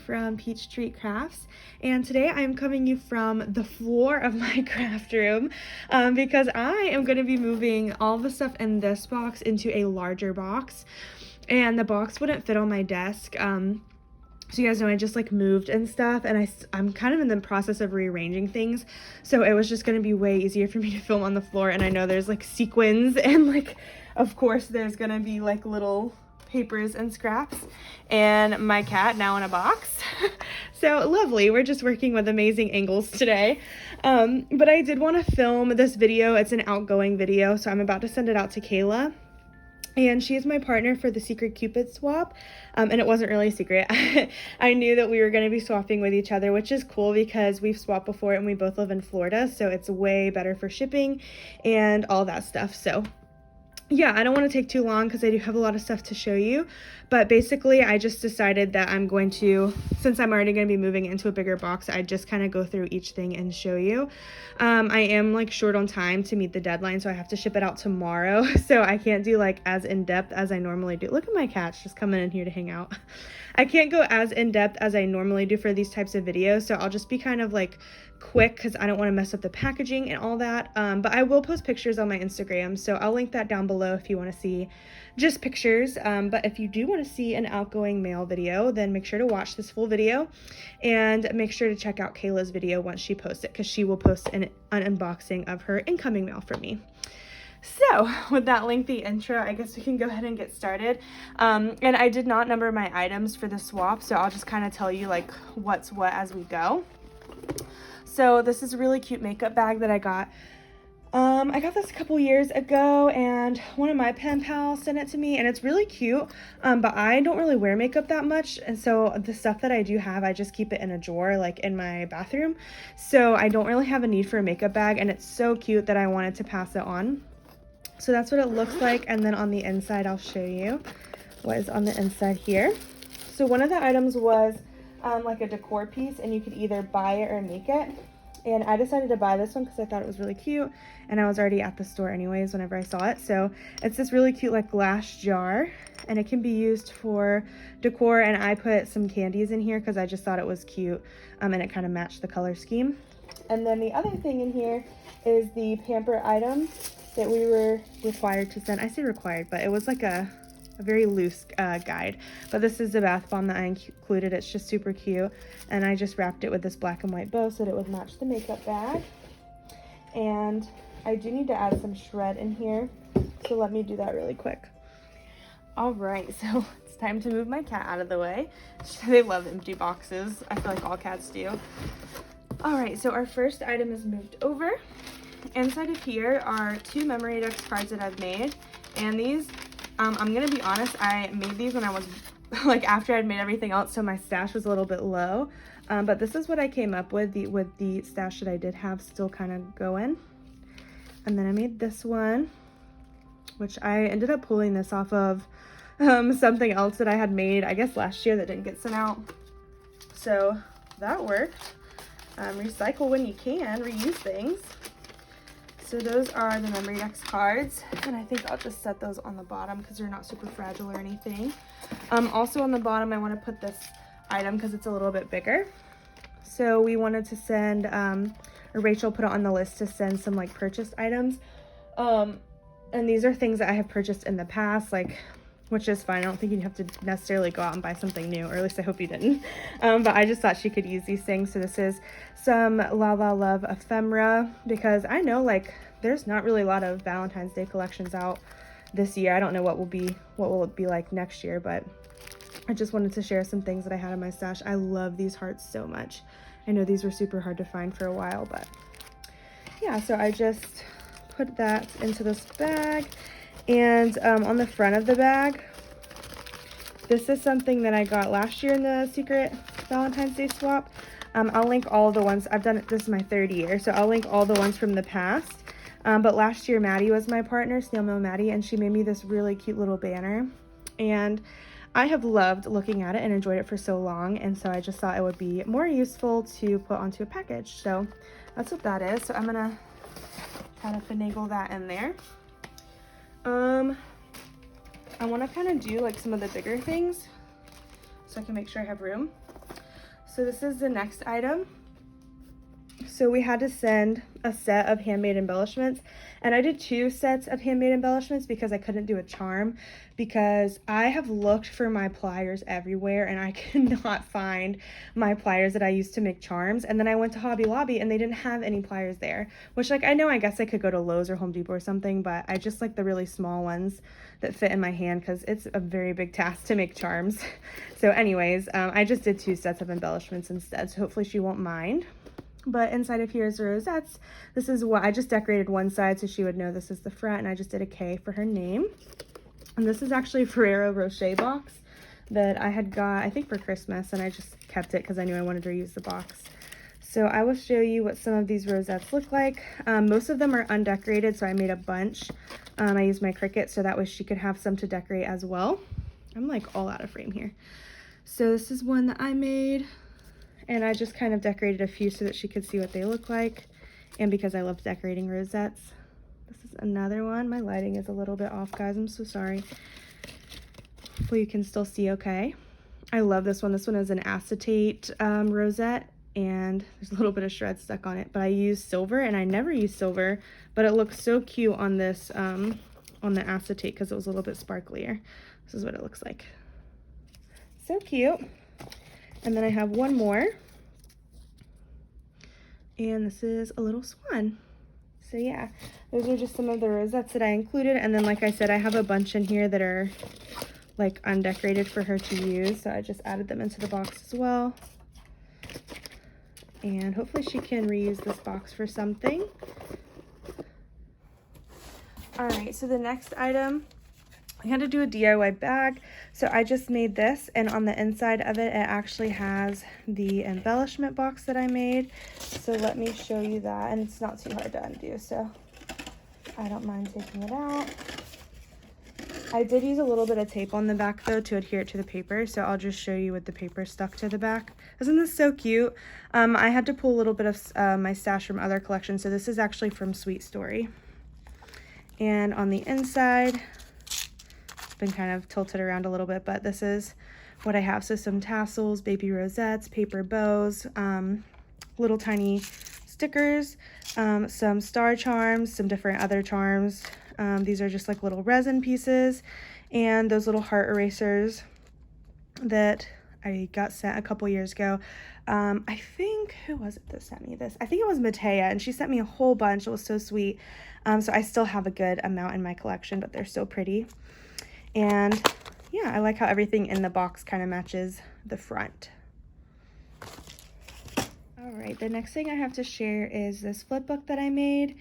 from Peach Treat Crafts, and today I'm coming you from the floor of my craft room because I am going to be moving all the stuff in this box into a larger box, and the box wouldn't fit on my desk. So you guys know I just like moved and stuff, and I'm kind of in the process of rearranging things, so it was just going to be way easier for me to film on the floor. And I know there's like sequins and like of course there's going to be like little papers and scraps, and my cat now in a box. So lovely. We're just working with amazing angles today. But I did want to film this video. It's an outgoing video, so I'm about to send it out to Kayla. And she is my partner for the secret Cupid swap, and it wasn't really a secret. I knew that we were going to be swapping with each other, which is cool because we've swapped before and we both live in Florida, so it's way better for shipping and all that stuff. So yeah, I don't want to take too long because I do have a lot of stuff to show you, but basically I just decided that I'm going to, since I'm already going to be moving into a bigger box, I just kind of go through each thing and show you. I am like short on time to meet the deadline, so I have to ship it out tomorrow, so I can't do like as in-depth as I normally do. Look at my cats just coming in here to hang out. I can't go as in-depth as I normally do for these types of videos, so I'll just be kind of like quick because I don't want to mess up the packaging and all that. But I will post pictures on my Instagram, so I'll link that down below if you want to see just pictures. But if you do want to see an outgoing mail video, then make sure to watch this full video, and make sure to check out Kayla's video once she posts it, because she will post an unboxing of her incoming mail for me. So with that lengthy intro, I guess we can go ahead and get started. And I did not number my items for the swap, so I'll just kind of tell you like what's what as we go. So this is a really cute makeup bag that I got. I got this a couple years ago, and one of my pen pals sent it to me, and it's really cute, but I don't really wear makeup that much, and so the stuff that I do have, I just keep it in a drawer like in my bathroom, so I don't really have a need for a makeup bag, and it's so cute that I wanted to pass it on. So that's what it looks like, and then on the inside I'll show you what is on the inside here. So one of the items was like a decor piece, and you could either buy it or make it. And I decided to buy this one because I thought it was really cute, and I was already at the store anyways whenever I saw it. So it's this really cute like glass jar, and it can be used for decor, and I put some candies in here because I just thought it was cute, and it kind of matched the color scheme. And then the other thing in here is the pamper item that we were required to send. I say required, but it was like a very loose guide, but this is the bath bomb that I included. It's just super cute, and I just wrapped it with this black and white bow so that it would match the makeup bag. And I do need to add some shred in here, so let me do that really quick. All right, so it's time to move my cat out of the way. They love empty boxes. I feel like all cats do. All right, so our first item is moved over. Inside of here are 2 memory dex cards that I've made, and these I'm gonna be honest, I made these when I was like after I'd made everything else, so my stash was a little bit low, but this is what I came up with the stash that I did have still kind of going. And then I made this one, which I ended up pulling this off of something else that I had made I guess last year that didn't get sent out, so that worked. Recycle when you can, reuse things. So those are the memory dex cards, and I think I'll just set those on the bottom because they're not super fragile or anything. Also on the bottom I want to put this item because it's a little bit bigger. So we wanted to send, or Rachel put it on the list to send some like purchased items. And these are things that I have purchased in the past, like, which is fine. I don't think you have to necessarily go out and buy something new, or at least I hope you didn't. But I just thought she could use these things. So this is some La La Love ephemera, because I know like there's not really a lot of Valentine's Day collections out this year. I don't know what will it be like next year, but I just wanted to share some things that I had in my stash. I love these hearts so much. I know these were super hard to find for a while, but yeah, so I just put that into this bag. And on the front of the bag, this is something that I got last year in the secret Valentine's Day swap. I'll link all the ones I've done. This is my 3rd year, so I'll link all the ones from the past. But last year Maddie was my partner, Snail Mail Maddie, and she made me this really cute little banner, and I have loved looking at it and enjoyed it for so long, and so I just thought it would be more useful to put onto a package. So that's what that is. So I'm gonna kind of finagle that in there. I want to kind of do like some of the bigger things so I can make sure I have room. So this is the next item. So we had to send a set of handmade embellishments, and I did 2 sets of handmade embellishments because I couldn't do a charm, because I have looked for my pliers everywhere and I cannot find my pliers that I used to make charms. And then I went to Hobby Lobby and they didn't have any pliers there, which, like, I know, I guess I could go to Lowe's or Home Depot or something, but I just like the really small ones that fit in my hand because it's a very big task to make charms. So anyways, I just did 2 sets of embellishments instead, so hopefully she won't mind. But inside of here is the rosettes. This is what I just decorated one side so she would know this is the front, and I just did a K for her name. And this is actually a Ferrero Rocher box that I had got, I think, for Christmas, and I just kept it because I knew I wanted to reuse the box. So I will show you what some of these rosettes look like. Most of them are undecorated, so I made a bunch. I used my Cricut so that way she could have some to decorate as well. I'm like all out of frame here. So this is one that I made. And I just kind of decorated a few so that she could see what they look like. And because I love decorating rosettes. This is another one. My lighting is a little bit off, guys. I'm so sorry. Hopefully you can still see okay. I love this one. This one is an acetate rosette. And there's a little bit of shred stuck on it. But I used silver, and I never use silver. But it looks so cute on this, on the acetate, because it was a little bit sparklier. This is what it looks like. So cute. And then I have one more, and this is a little swan. So yeah, those are just some of the rosettes that I included. And then, like I said, I have a bunch in here that are like undecorated for her to use, so I just added them into the box as well. And hopefully she can reuse this box for something. All right, so the next item, I had to do a DIY bag, so I just made this, and on the inside of it, it actually has the embellishment box that I made. So let me show you that, and it's not too hard to undo, so I don't mind taking it out. I did use a little bit of tape on the back though to adhere it to the paper, so I'll just show you with the paper stuck to the back. Isn't this so cute? I had to pull a little bit of my stash from other collections, so this is actually from Sweet Story. And on the inside, been kind of tilted around a little bit, but this is what I have. So some tassels, baby rosettes, paper bows, little tiny stickers, some star charms, some different other charms. These are just like little resin pieces, and those little heart erasers that I got sent a couple years ago. I think, who was it that sent me this? I think it was Matea, and she sent me a whole bunch. It was so sweet. So I still have a good amount in my collection, but they're so pretty. And yeah, I like how everything in the box kind of matches the front. All right, the next thing I have to share is this flip book that I made.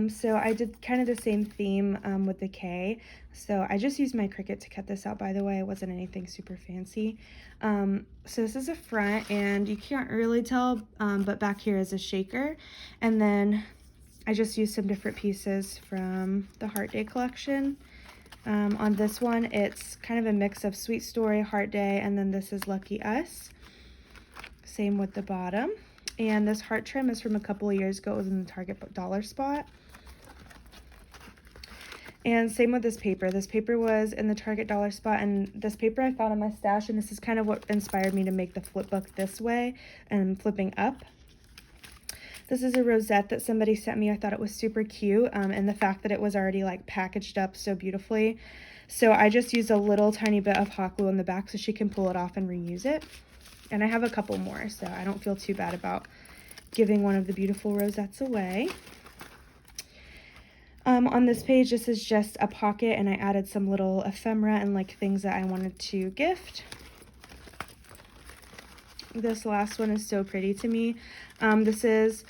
So I did kind of the same theme with the K. So I just used my Cricut to cut this out, by the way. It wasn't anything super fancy. So this is a front, and you can't really tell, but back here is a shaker. And then I just used some different pieces from the Heart Day collection. On this one, it's kind of a mix of Sweet Story, Heart Day, and then this is Lucky Us. Same with the bottom. And this heart trim is from a couple of years ago. It was in the Target dollar spot. And same with this paper. This paper was in the Target dollar spot, and this paper I found in my stash, and this is kind of what inspired me to make the flip book this way and flipping up. This is a rosette that somebody sent me. I thought it was super cute, and the fact that it was already like packaged up so beautifully. So I just used a little tiny bit of hot glue on the back so she can pull it off and reuse it. And I have a couple more, so I don't feel too bad about giving one of the beautiful rosettes away. On this page, this is just a pocket, and I added some little ephemera and like things that I wanted to gift. This last one is so pretty to me. This is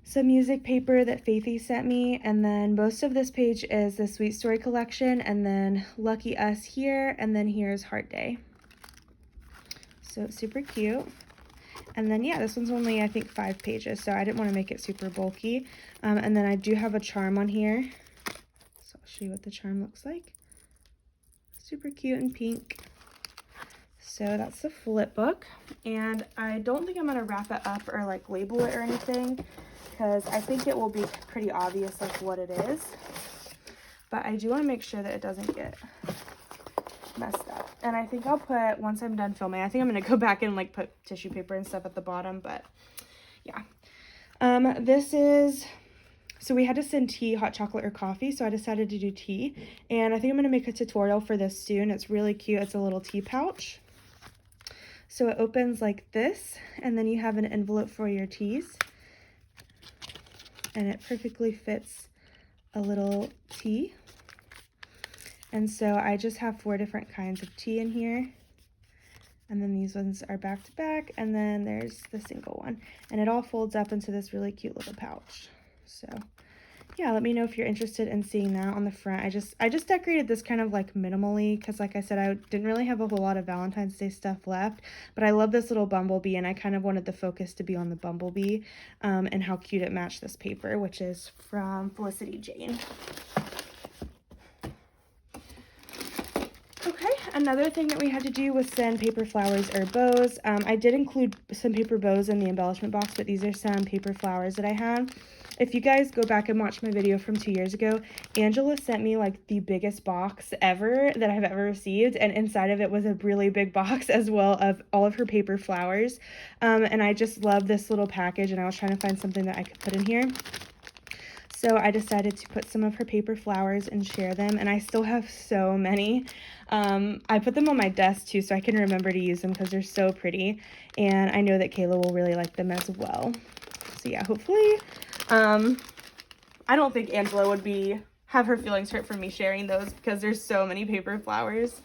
some music paper that Faithy sent me, and then most of this page is the Sweet Story collection, and then Lucky Us here, and then here's Heart Day. So it's super cute. And then yeah, this one's only, I think, 5 pages, so I didn't want to make it super bulky. And then I do have a charm on here, so I'll show you what the charm looks like. Super cute and pink. So that's the flip book, and I don't think I'm going to wrap it up or like label it or anything, because I think it will be pretty obvious like what it is, but I do want to make sure that it doesn't get messed up. And I think I'll put, once I'm done filming, I think I'm going to go back and like put tissue paper and stuff at the bottom, but yeah. This is, so we had to send tea, hot chocolate, or coffee, so I decided to do tea. And I think I'm going to make a tutorial for this soon. It's really cute. It's a little tea pouch. So it opens like this, and then you have an envelope for your teas. And it perfectly fits a little tea. And so I just have 4 different kinds of tea in here. And then these ones are back to back, and then there's the single one. And it all folds up into this really cute little pouch. So yeah, let me know if you're interested in seeing that on the front. I just decorated this kind of like minimally because, like I said, I didn't really have a whole lot of Valentine's Day stuff left, but I love this little bumblebee, and I kind of wanted the focus to be on the bumblebee and how cute it matched this paper, which is from Felicity Jane. Okay, another thing that we had to do was send paper flowers or bows. I did include some paper bows in the embellishment box, but these are some paper flowers that I had. If you guys go back and watch my video from 2 years ago, Angela sent me like the biggest box ever that I've ever received, and inside of it was a really big box as well of all of her paper flowers. And I just love this little package, and I was trying to find something that I could put in here. So I decided to put some of her paper flowers and share them, and I still have so many. I put them on my desk too, so I can remember to use them because they're so pretty, and I know that Kayla will really like them as well. So yeah, hopefully, I don't think Angela would have her feelings hurt for me sharing those because there's so many paper flowers.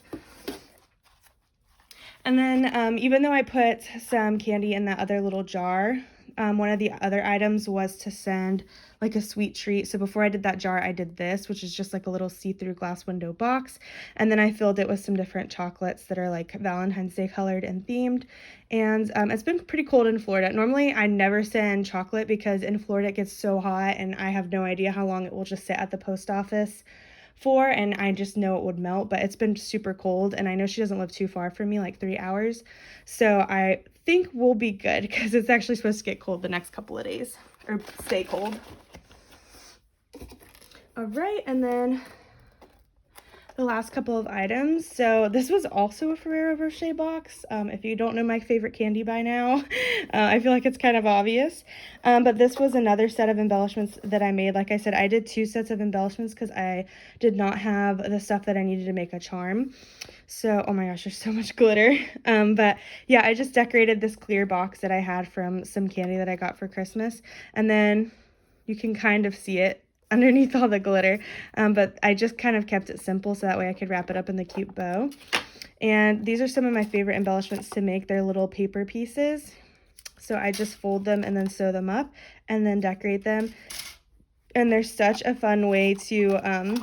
And then even though I put some candy in that other little jar, one of the other items was to send like a sweet treat. So before I did that jar, I did this, which is just like a little see-through glass window box. And then I filled it with some different chocolates that are like Valentine's Day colored and themed. And it's been pretty cold in Florida. Normally I never send chocolate because in Florida it gets so hot and I have no idea how long it will just sit at the post office for, and I just know it would melt, but it's been super cold, and I know she doesn't live too far from me, like 3 hours, so I think we'll be good because it's actually supposed to get cold the next couple of days, or stay cold. All right, and then the last couple of items. So this was also a Ferrero Rocher box. If you don't know my favorite candy by now, I feel like it's kind of obvious. But this was another set of embellishments that I made. Like I said, I did 2 sets of embellishments because I did not have the stuff that I needed to make a charm. So, oh my gosh, there's so much glitter. But yeah, I just decorated this clear box that I had from some candy that I got for Christmas. And then you can kind of see it underneath all the glitter, but I just kind of kept it simple so that way I could wrap it up in the cute bow. And these are some of my favorite embellishments to make. They're little paper pieces, so I just fold them and then sew them up and then decorate them. And they're such a fun way to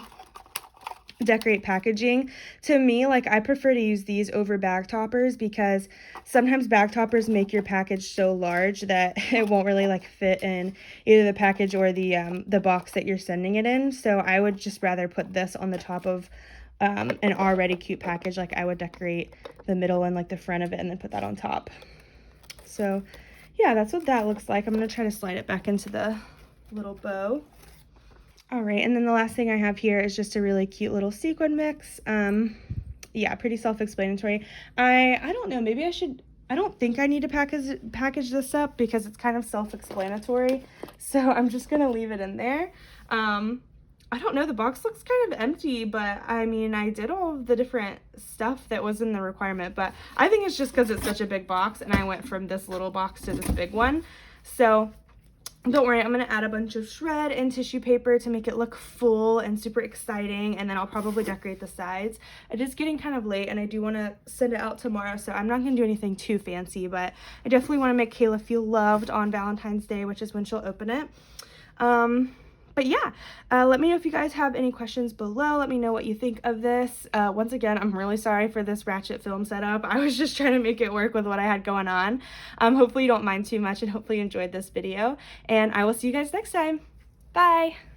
decorate packaging. To me, like, I prefer to use these over bag toppers because sometimes bag toppers make your package so large that it won't really like fit in either the package or the box that you're sending it in. So I would just rather put this on the top of an already cute package. Like, I would decorate the middle and like the front of it and then put that on top. So yeah, that's what that looks like. I'm gonna try to slide it back into the little bow. All right, and then the last thing I have here is just a really cute little sequin mix. Yeah, pretty self-explanatory. I don't know, maybe I don't think I need to package this up because it's kind of self-explanatory. So I'm just gonna leave it in there. I don't know, the box looks kind of empty, but I mean, I did all of the different stuff that was in the requirement, but I think it's just because it's such a big box and I went from this little box to this big one. So don't worry, I'm going to add a bunch of shred and tissue paper to make it look full and super exciting, and then I'll probably decorate the sides. It is getting kind of late, and I do want to send it out tomorrow, so I'm not going to do anything too fancy, but I definitely want to make Kayla feel loved on Valentine's Day, which is when she'll open it. But yeah, let me know if you guys have any questions below. Let me know what you think of this. Once again, I'm really sorry for this ratchet film setup. I was just trying to make it work with what I had going on. Hopefully you don't mind too much, and hopefully you enjoyed this video. And I will see you guys next time. Bye!